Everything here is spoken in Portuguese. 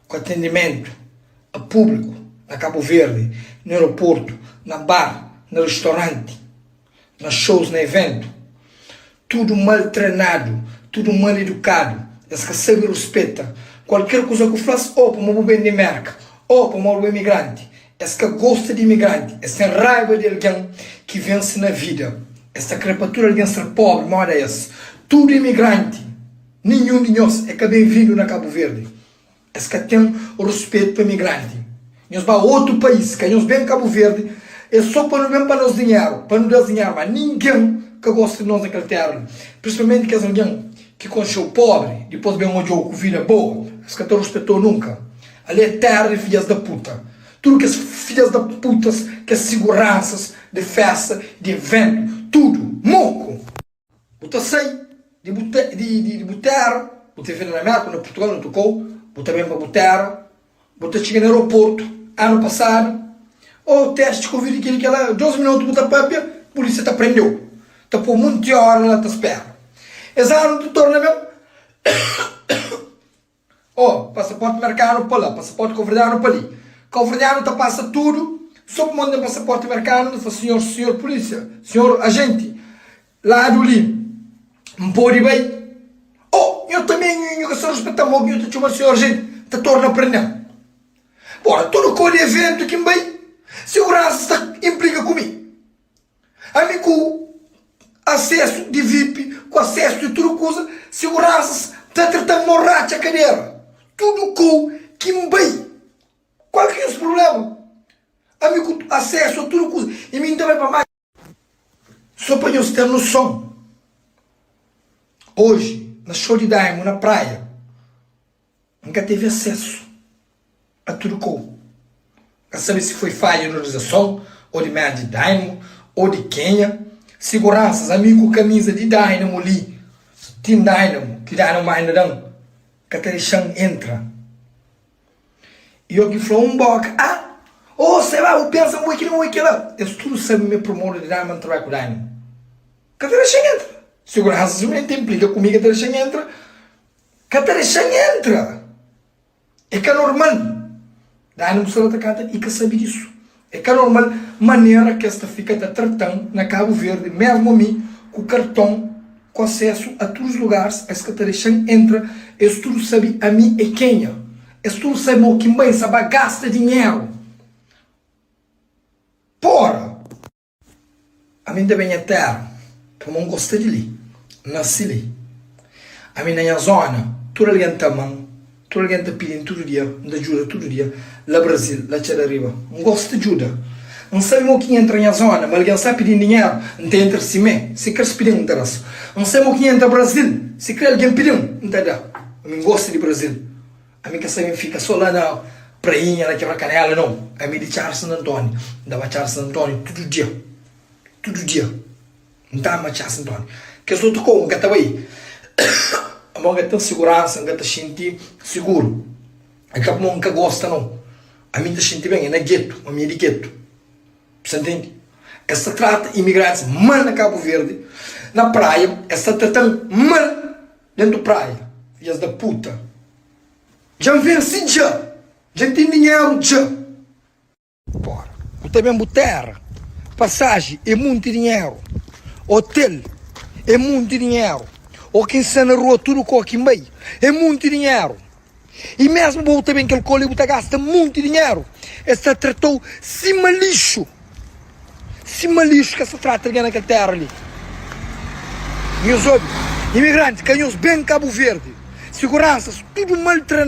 com atendimento a público na Cabo Verde, no aeroporto, na bar, no restaurante, nas shows, no evento. Tudo mal treinado, tudo mal educado. Esse que sabe respeita. Qualquer coisa que eu faça, ou para uma bem de merca, ou para uma imigrante. Esse que gosta de imigrante, esse tem raiva de alguém que vence na vida. Essa criatura de alguém ser pobre, mal é esse. Tudo imigrante. Nenhum de nós é que é bem-vindo na Cabo Verde. Esse que tem respeito para imigrante. Nós vamos a outro país, que nós bem em Cabo Verde, é só para não bem para nós dinheiro, para não dar dinheiro, mas ninguém que gosta de nós naquela terra. Principalmente que é alguém que conheceu pobre, depois bem um jogo com vida boa, esse que não respeitou nunca. Ali é terra de filhas da puta. Tudo que as filhas da putas, que as seguranças de festa, de evento, tudo, moco. Bota sei de botar, bota feira na América, no Portugal não tocou, bota bem para botar, bota chegar no aeroporto, ano passado, o teste de Covid, que lá, 12 minutos, bota papia, a polícia te prendeu. Te pôr muita hora lá, te espera. Esse ano tu torna mesmo, passaporte americano para lá, passaporte coverdiano para ali. Coverdiano te passa tudo, só que manda passaporte americano, fala, senhor polícia, senhor agente, lá do ali, não pode bem. Eu também, eu só respeito a mão, eu te chamo senhor agente, te torna a prender. Bora, tudo com o evento aqui bem, segurança implica comigo. Amigo, acesso de VIP, com acesso de tudo coisa, segurança, está tratando morracha a cadeira. Tudo com quem bem. Qual que é esse problema? Amigo, acesso a tudo coisa. E mim também para mais. Só para nós ter noção. Hoje, na show de Daimo, na praia, nunca teve acesso a tudo com. Quer saber se foi falha na organização, ou de meia de Daimo, ou de Quênia. Seguranças, amigo, camisa de Dynamo ali. Team Dynamo, que Dynamo ainda não. Catarixão entra. E eu que falou um boca. Sei lá, eu penso muito que não é que lá. Eles tudo sabem me promover de Dynamo, trabalhar com Dynamo. Catarixão entra. Seguranças realmente implica comigo, Catarixão entra. Catarixão entra. É que é normal. Dynamo se atacada e que sabe disso. É que a normal maneira que esta fica tratando na Cabo Verde, mesmo a mim, com o cartão, com acesso a todos os lugares, a Catarixão entra, eles tudo sabem a mim e quem é. Eles tudo sabem o que bem sabe, gasta dinheiro. Porra! A mim também é terra, como não gosta de ali, nasci ali. A mim na minha zona, toda alguém está mão, toda alguém está pedindo todo dia, me ajuda todo dia. Lá Brasil, lá Tchada Riba, não gosta de ajuda. Não sabe o que entra na zona, mas alguém está pedindo dinheiro, não tem entre si mesmo. Se quer se pedir, não terá. Não sabe o que entra no Brasil, se quer alguém pedir, não terá. A mim gosta de Brasil. A mim que sabe fica só lá na prainha, na Quebra-Canela, não. A mim de Charles Santo Antônio, dava Charles Santo Antônio todo dia. Todo dia. Não está mais Charles Santo Antônio. Que eu sou tocou, não está aí. A mão tem segurança, não está sentir seguro. A cabo nunca gosta, não. A mim está sentindo bem, é na gueto, a minha de gueto. Você entende? Essa trata imigrantes mal na Cabo Verde, na praia, essa tratando mal dentro da praia. Filhas da puta. Já venci já. Já tem dinheiro já. Bora. Eu também boto terra. Passagem é muito dinheiro. Hotel é muito dinheiro. Ou quem está na rua tudo com aqui meio é muito dinheiro. E mesmo o também que ele colhe e gasta muito dinheiro. Essa tratou cima lixo. Cima lixo que essa trata ali naquela terra ali. Meus olhos, imigrantes, canhões bem Cabo Verde. Seguranças, tudo mal treinado.